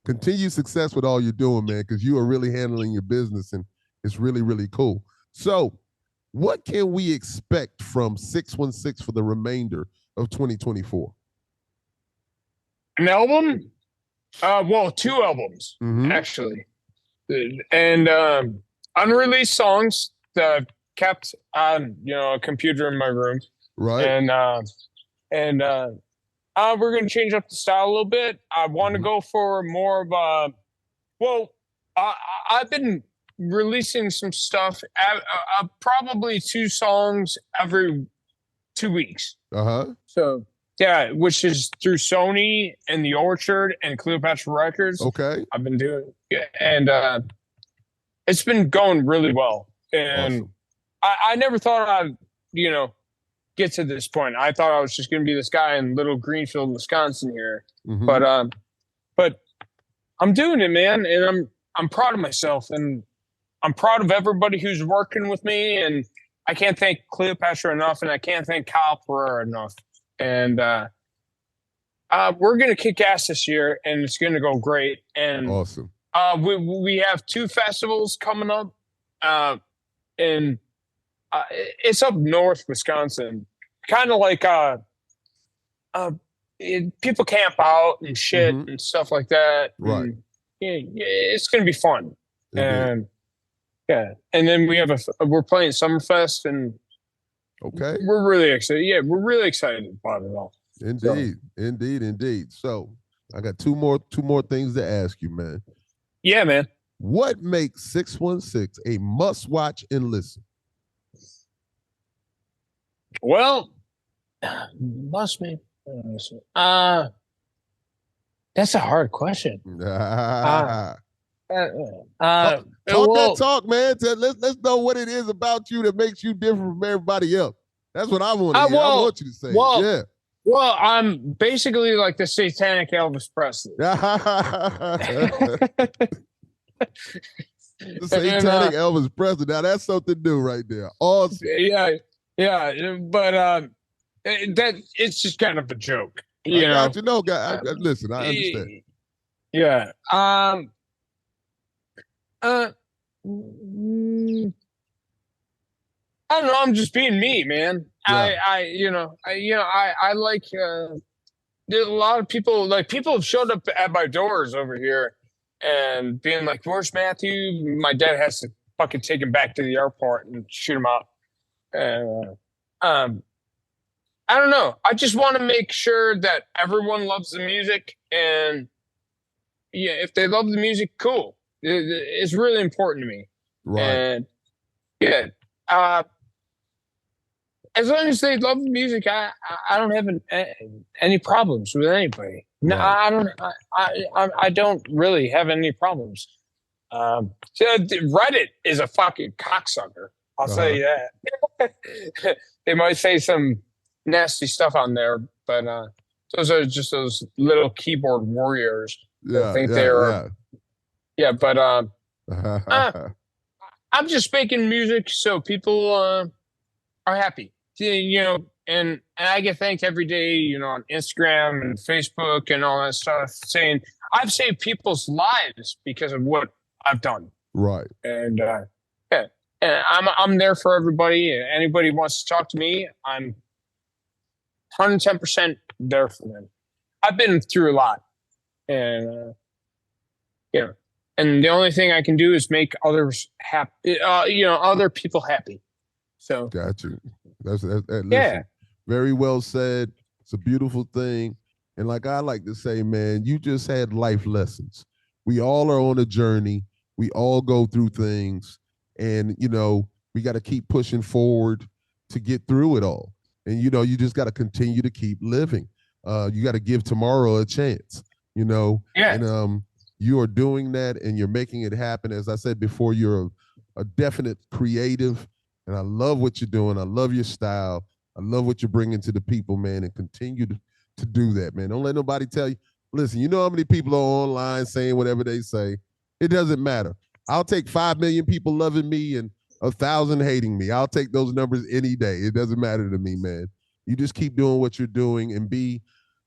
continue success with all you're doing, man, because you are really handling your business, and it's really, really cool. So what can we expect from 616 for the remainder of 2024? An album? Well, 2 albums, actually. And unreleased songs that I've kept on, a computer in my room. Right. And we're going to change up the style a little bit. I want to go for more of I've been releasing some stuff, probably 2 songs every 2 weeks. So, yeah, which is through Sony and The Orchard and Cleopatra Records. Okay. I've been doing it. And it's been going really well. And awesome. I never thought I'd, get to this point. I thought I was just going to be this guy in Little Greenfield, Wisconsin here. But I'm doing it, man. And I'm proud of myself. And I'm proud of everybody who's working with me. And I can't thank Cleopatra enough. And I can't thank Kyle Pereira enough. And we're going to kick ass this year, and it's going to go great. And awesome. We have 2 festivals coming up, and it's up north, Wisconsin. Kind of like people camp out and shit and stuff like that. Right. And, it's going to be fun. And and then we're playing Summerfest, and okay, we're really excited. Yeah, we're really excited about it all. Indeed. So I got two more things to ask you, man. Yeah, man. What makes 616 a must watch and listen? Well, must be. That's a hard question. Talk that talk, man. Let's know what it is about you that makes you different from everybody else. That's what I want to hear. I want you to say. Yeah. Well, I'm basically like the satanic Elvis Presley. The satanic Elvis Presley. Now that's something new right there. Awesome. Yeah. But it's just kind of a joke. Listen, I understand. Yeah. I don't know. I'm just being me, man. Yeah. I like. There's a lot of people. Like, people have showed up at my doors over here and being like, "Where's Matthew?" My dad has to fucking take him back to the airport and shoot him out. I don't know. I just want to make sure that everyone loves the music, and yeah, if they love the music, cool. It's really important to me. Right. And yeah, uh, as long as they love the music, I don't have any problems with anybody. No, Right. I don't. I don't really have any problems. So Reddit is a fucking cocksucker. I'll say that. They might say some nasty stuff on there, but those are just those little keyboard warriors that Yeah, think they're yeah. But yeah. I'm just making music so people are happy. You know, and I get thanked every day, you know, on Instagram and Facebook and all that stuff, saying I've saved people's lives because of what I've done. Right. And yeah, and I'm there for everybody. And anybody wants to talk to me, I'm 110% there for them. I've been through a lot, and you know, and the only thing I can do is make others happy. You know, other people happy. So Got you. Listen, yeah. very well said. It's a beautiful thing. And like I like to say, man, you just had life lessons. We all are on a journey. We all go through things. And, you know, we got to keep pushing forward to get through it all. And, you know, you just got to continue to keep living. You got to give tomorrow a chance, you know. Yeah. And you are doing that and you're making it happen. As I said before, you're a definite creative. And I love what you're doing. I love your style. I love what you're bringing to the people, man, and continue to do that, man. Don't let nobody tell you. Listen, you know how many people are online saying whatever they say? It doesn't matter. I'll take 5 million people loving me and 1,000 hating me. I'll take those numbers any day. It doesn't matter to me, man. You just keep doing what you're doing and be,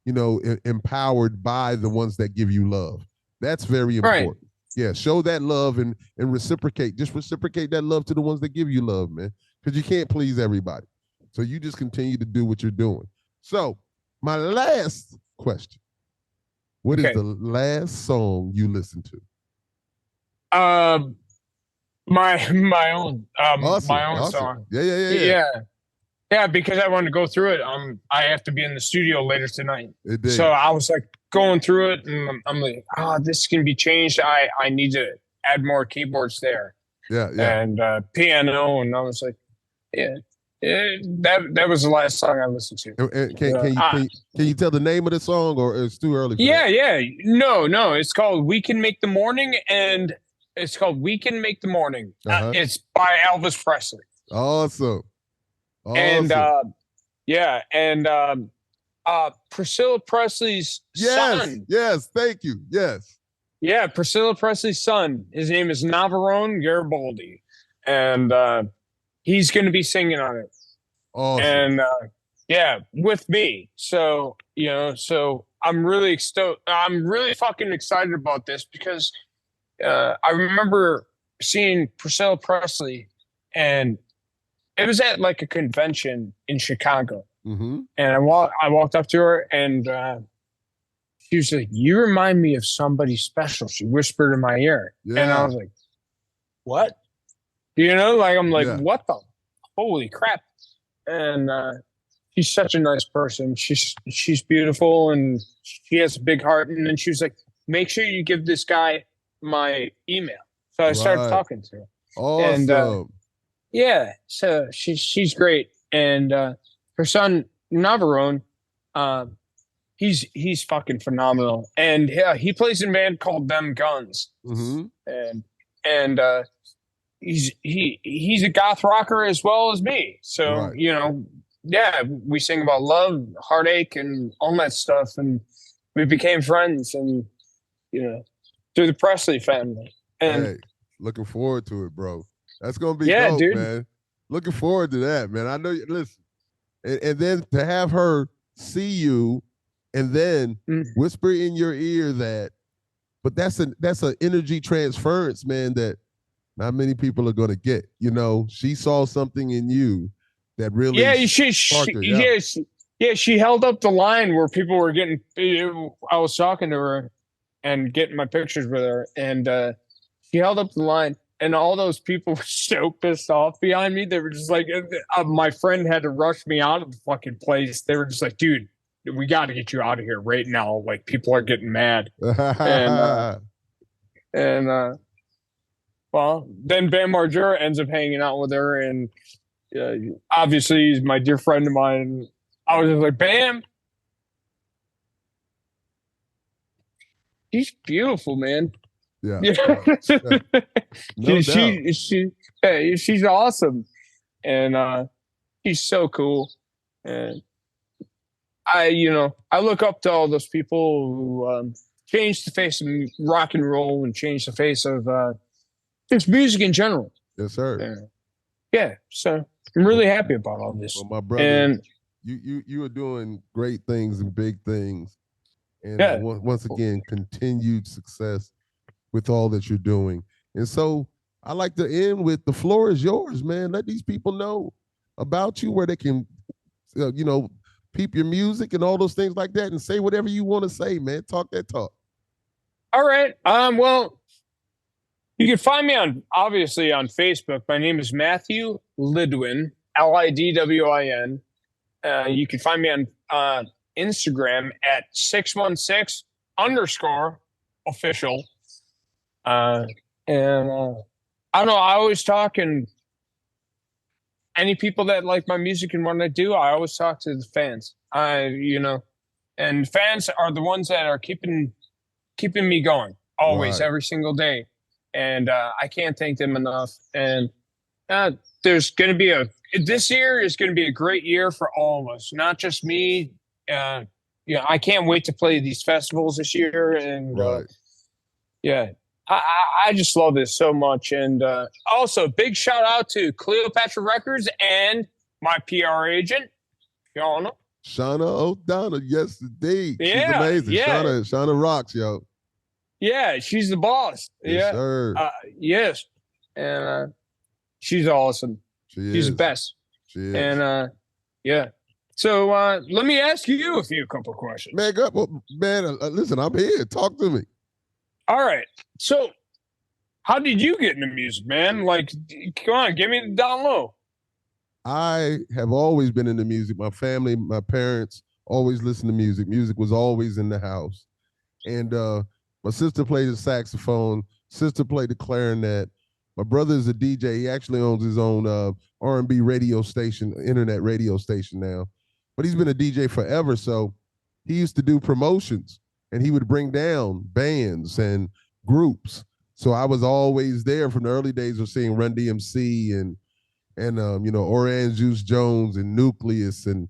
you know, empowered by the ones that give you love. That's very important. Right. Yeah, show that love and reciprocate. Just reciprocate that love to the ones that give you love, man. Because you can't please everybody. So you just continue to do what you're doing. So my last question. What is the last song you listened to? My own awesome. My own song. Yeah, because I wanted to go through it. I have to be in the studio later tonight. Indeed. So I was like going through it, and I'm like, this can be changed. I need to add more keyboards there. Yeah. And piano, and I was like, that was the last song I listened to. And can you tell the name of the song, or it's too early? Yeah. No. It's called "We Can Make the Morning," and it's called "We Can Make the Morning." It's by Elvis Presley. Awesome. And Priscilla Presley's son. Yes, thank you. Yes. Yeah, Priscilla Presley's son. His name is Navarone Garibaldi, and he's going to be singing on it. Awesome. And with me. So I'm really fucking excited about this because I remember seeing Priscilla Presley, and it was at like a convention in Chicago. Mm-hmm. And I walked up to her, and she was like, "You remind me of somebody special." She whispered in my ear. Yeah. And I was like, "What?" You know, like, I'm like, "What the holy crap?" And she's such a nice person. She's beautiful, and she has a big heart. And then she was like, "Make sure you give this guy my email." So I started talking to her. Awesome. And yeah, so she's great. And her son Navarone, he's fucking phenomenal. And he plays in a band called Them Guns. Mm-hmm. And he's a goth rocker as well as me. So you know, we sing about love, heartache, and all that stuff. And we became friends, and you know, through the Presley family. And hey, looking forward to it, bro. That's gonna be dope, dude. Man. Looking forward to that, man. I know you listen. And then to have her see you and then whisper in your ear that, but that's an energy transference, man, that not many people are gonna get. You know, she saw something in you that really she held up the line where people were getting I was talking to her and getting my pictures with her, and she held up the line. and all those people were so pissed off behind me. They were just like, my friend had to rush me out of the fucking place. They were just like, dude, we got to get you out of here right now. Like, people are getting mad. Well, then Bam Margera ends up hanging out with her, and obviously he's my dear friend of mine. I was just like, Bam, she's beautiful, man. Yeah. No she's awesome, and she's so cool. And I look up to all those people who changed the face of rock and roll and changed the face of just music in general. Yes, sir. Yeah, so I'm really happy about all this. Well, my brother, and you are doing great things and big things, and once again, continued success with all that you're doing. And so I like to end with, the floor is yours, man. Let these people know about you, where they can, peep your music and all those things like that, and say whatever you want to say, man. Talk that talk. All right. Well, you can find me obviously on Facebook. My name is Matthew Lidwin, Lidwin. You can find me on Instagram at 616_official. I don't know. I always talk, and any people that like my music and what I do, I always talk to the fans. And fans are the ones that are keeping me going always, every single day. And I can't thank them enough. And this year is going to be a great year for all of us, not just me. I can't wait to play these festivals this year. And I just love this so much. And also, big shout out to Cleopatra Records and my PR agent, Shauna. Shauna O'Donnell, yes, indeed. Yeah, she's amazing. Yeah. Shauna rocks, yo. Yeah, she's the boss. Yes, sir. Yes. And she's awesome. She's the best. She is. And So let me ask you a couple questions. Man, listen, I'm here. Talk to me. All right. So how did you get into music, man? Like, come on, give me the down low. I have always been into music. My family, my parents always listened to music. Music was always in the house. And my sister played the saxophone. Sister played the clarinet. My brother is a DJ. He actually owns his own R&B radio station, internet radio station now. But he's been a DJ forever. So he used to do promotions, and he would bring down bands and groups. So I was always there from the early days of seeing Run DMC and Orange Juice Jones and Nucleus and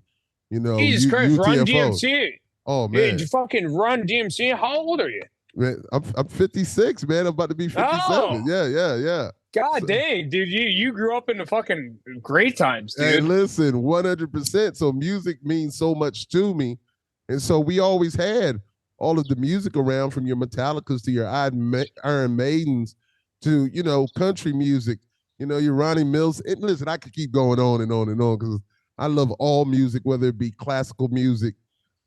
Jesus Christ, UTFO. Run DMC. Oh man, did you fucking Run DMC? How old are you? Man, I'm 56, man. I'm about to be 57. Oh. Yeah. God dang, dude, you grew up in the fucking great times, dude. Hey, listen, 100%. So music means so much to me. And so we always had all of the music around, from your Metallicas to your Iron Maidens to, country music, your Ronnie Mills. And listen, I could keep going on and on and on, because I love all music, whether it be classical music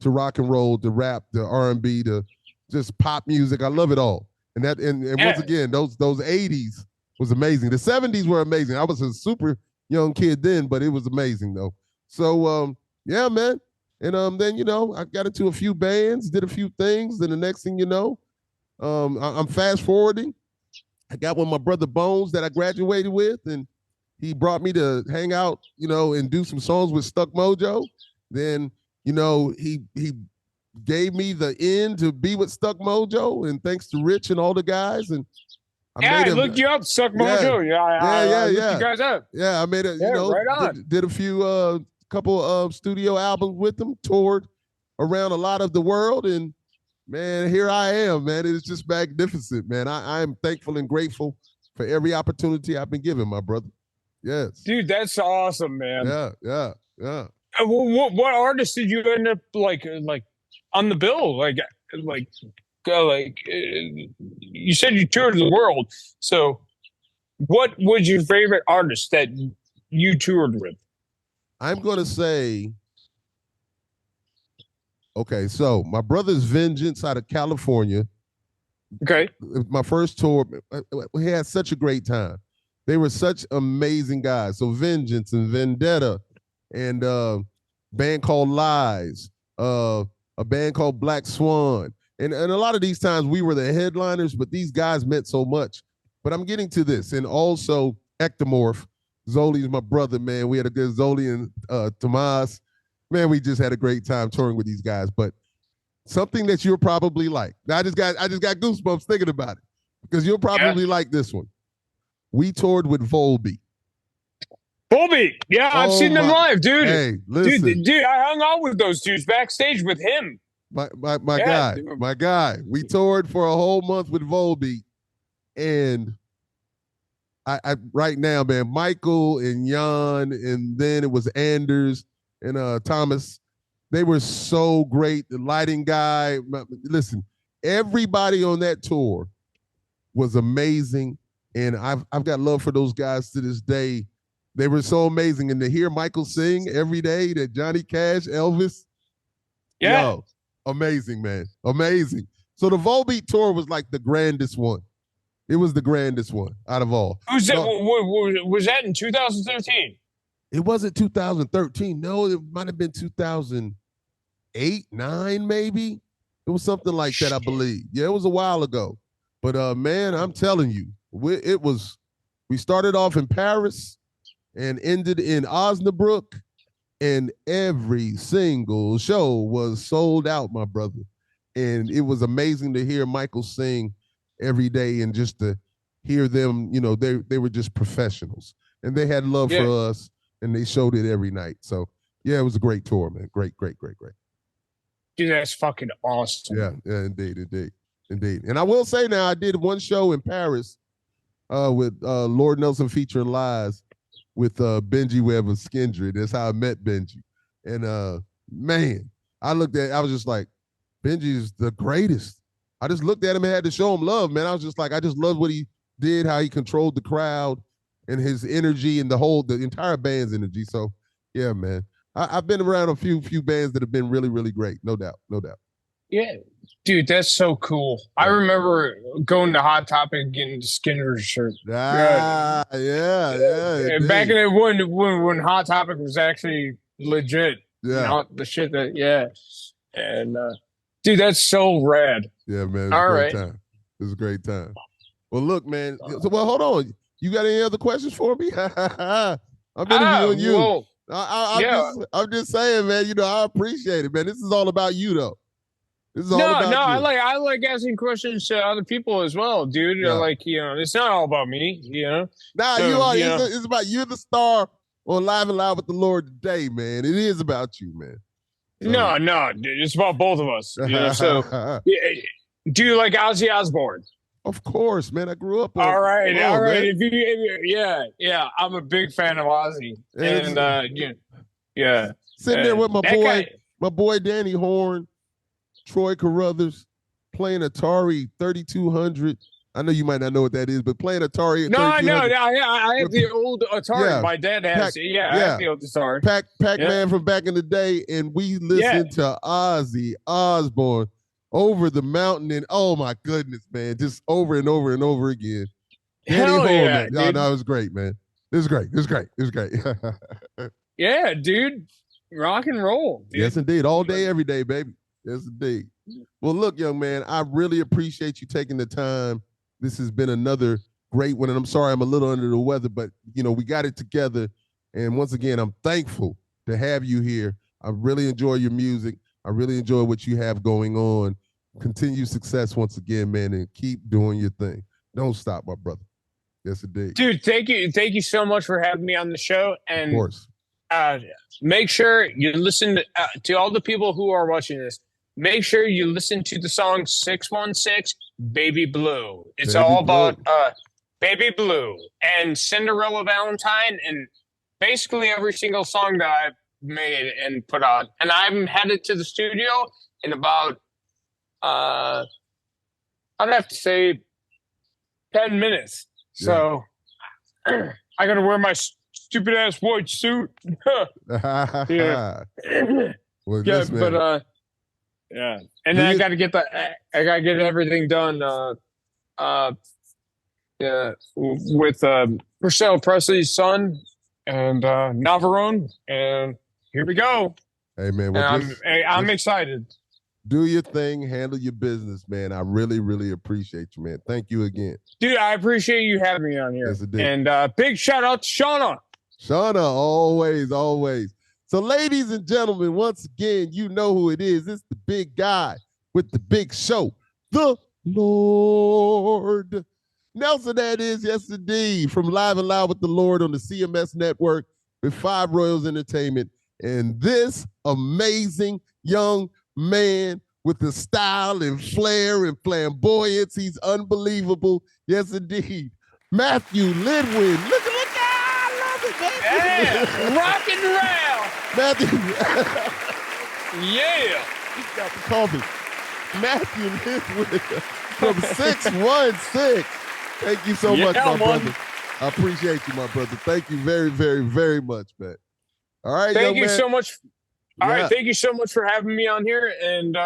to rock and roll, to rap, to R&B, to just pop music. I love it all. And once again, those 80s was amazing. The 70s were amazing. I was a super young kid then, but it was amazing though. So yeah, man. And then I got into a few bands, did a few things. Then the next thing you know, I'm fast forwarding. I got with my brother Bones that I graduated with, and he brought me to hang out, and do some songs with Stuck Mojo. Then he gave me the in to be with Stuck Mojo, and thanks to Rich and all the guys. And I looked you up, Stuck Mojo. Yeah. Looked you guys up. Yeah, I made it. Right on. Did a few couple of studio albums with them, toured around a lot of the world, and man, here I am, man. It's just magnificent, man. I am thankful and grateful for every opportunity I've been given, my brother. Yes, dude, that's awesome, man. Yeah. What artists did you end up like on the bill? Like you said you toured the world. So what was your favorite artist that you toured with? I'm going to say, okay, so my brother's Vengeance out of California, Okay. My first tour, we had such a great time. They were such amazing guys. So Vengeance and Vendetta and band called Lies, a band called Black Swan. And a lot of these times we were the headliners, but these guys meant so much. But I'm getting to this. And also Ectomorph. Zoli's my brother, man. We had a good Zoli and Tomas. Man, we just had a great time touring with these guys. But something that you'll probably like. I just got goosebumps thinking about it because you'll probably like this one. We toured with Volbeat. Volbeat, yeah, I've seen them live, dude. Hey, listen, dude, I hung out with those dudes backstage with him. My guy. We toured for a whole month with Volbeat, and I right now, man, Michael and Jan, and then it was Anders and Thomas. They were so great. The lighting guy, listen, everybody on that tour was amazing, and I've got love for those guys to this day. They were so amazing, and to hear Michael sing every day, that Johnny Cash, Elvis, yo, amazing, man, amazing. So the Volbeat tour was like the grandest one. It was the grandest one out of all. Was that in 2013? It wasn't 2013. No, it might have been 2008, 9, maybe. It was something like that, I believe. Yeah, it was a while ago. But man, I'm telling you, we started off in Paris and ended in Osnabrück, and every single show was sold out, my brother. And it was amazing to hear Michael sing every day, and just to hear them, you know, they were just professionals, and they had love for us, and they showed it every night. So yeah, it was a great tour, man. Great. Dude, that's fucking awesome. Yeah, indeed. And I will say now, I did one show in Paris with Lord Nelson featuring Lies with Benji Webb of Skindred. That's how I met Benji. And man, I was just like, Benji is the greatest. I just looked at him and had to show him love, man. I was just like, I just loved what he did, how he controlled the crowd and his energy and the entire band's energy. So yeah, man. I've been around a few bands that have been really, really great. No doubt. Yeah, dude, that's so cool. I remember going to Hot Topic and getting the Skinner shirt. Yeah. And back in the when Hot Topic was actually legit. Yeah. Not the shit that, And dude, that's so rad. Yeah, man. It was a great time. Well, look, man. Well, hold on. You got any other questions for me? I'm interviewing you. Well, I'm just saying, man, you know, I appreciate it, man. This is all about you, though. This is all about you. I like asking questions to other people as well, dude. Yeah. Like, you know, it's not all about me, you know. Nah, So, you are. you know. It's about you, the star on Live and Loud with the Lord today, man. It is about you, man. So. No, dude, it's about both of us. You know? So, do you like Ozzy Osbourne? Of course, man. I grew up on. All right. Man. Yeah. I'm a big fan of Ozzy, and Sitting there with my boy Danny Horn, Troy Carruthers, playing Atari 3200. I know you might not know what that is, but playing Atari. No, I have the old Atari. Yeah. My dad has it. I have the old Atari. Pac-Man from back in the day, and we listened to Ozzy Osbourne over the mountain, and oh my goodness, man, just over and over and over again. Hell yeah, no, it was great, man. It was great. Yeah, dude, rock and roll. Dude. Yes, indeed, all day, every day, baby. Yes, indeed. Well, look, young man, I really appreciate you taking the time. This has been another great one, and I'm sorry I'm a little under the weather, but you know we got it together. And once again, I'm thankful to have you here. I really enjoy your music. I really enjoy what you have going on. Continue success once again, man, and keep doing your thing. Don't stop, my brother. Yes, indeed. Dude, thank you so much for having me on the show. And of course. Make sure you listen to all the people who are watching this. Make sure you listen to the song 616 Baby Blue. It's all about Baby Blue and Cinderella Valentine and basically every single song that I've made and put out. And I'm headed to the studio in about I'd have to say 10 minutes. So I got to wear my stupid ass white suit. Well, And then I got to get everything done with Priscilla Presley's son and Navarone, and here we go. Hey man, well, I'm excited. Do your thing, handle your business, man. I really, really appreciate you, man. Thank you again. Dude, I appreciate you having me on here. Yes, it did. And big shout out to Shauna. Shauna, always, always. So, ladies and gentlemen, once again, you know who it is. It's the big guy with the big show, the Lord. Nelson, that is, yes, indeed, from Live and Loud with the Lord on the CMS network with Five Royals Entertainment. And this amazing young man with the style and flair and flamboyance, he's unbelievable. Yes, indeed. Matthew Lidwin. Look, I love it, Matthew. Yeah, rock and roll. Matthew. Yeah. He's got the coffee. Matthew Lidwin from 616. Thank you so much, my brother. I appreciate you, my brother. Thank you very, very, very much, man. All right, thank you man. so much. All right, thank you so much for having me on here, and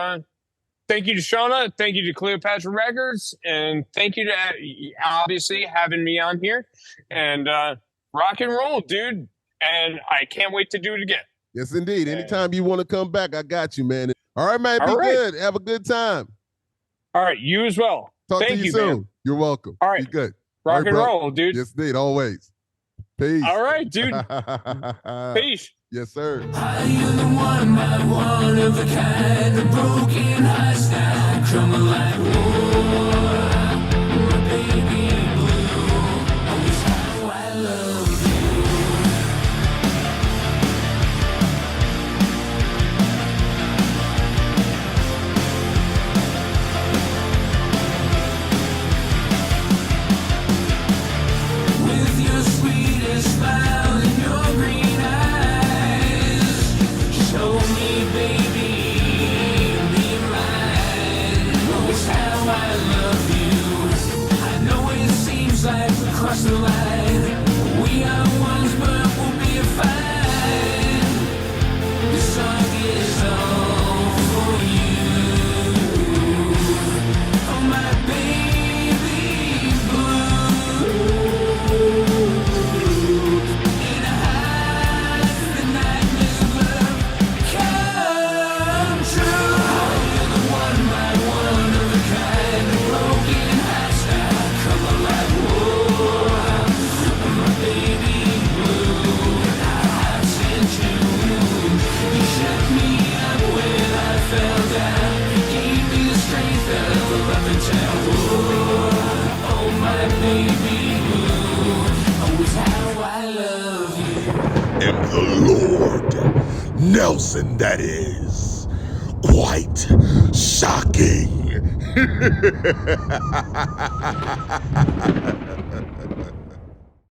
thank you to Shauna, thank you to Cleopatra Records, and thank you to obviously having me on here. And rock and roll, dude. And I can't wait to do it again. Yes, indeed. Anytime you want to come back, I got you, man. All right, man. Be good. Have a good time. All right, you as well. Talk to you soon. Man. You're welcome. All right. Be good. Rock and roll, dude. Yes, indeed. Always. Peace. All right, dude. Peace. Yes, sir. I am the one, my one of a kind, the broken hearts now come alive. My baby blue, always how I love you. With your sweetest smile and your green eyes, show me, baby, be mine. Always how I love you. I know it seems like we crossed the line. We are ones, but we'll be fine. This song is all for you. Oh, my baby blue. In a high, the nightmares of love come true. You're the one, my one of a kind, the broken hearts now come alive. Whoa, my baby blue, our hearts in tune. You shut me up when I fell down. You gave me the strength of love and tell. Whoa, oh my baby blue, always how I love you. Am the Lord. Nelson, that is. Quite shocking.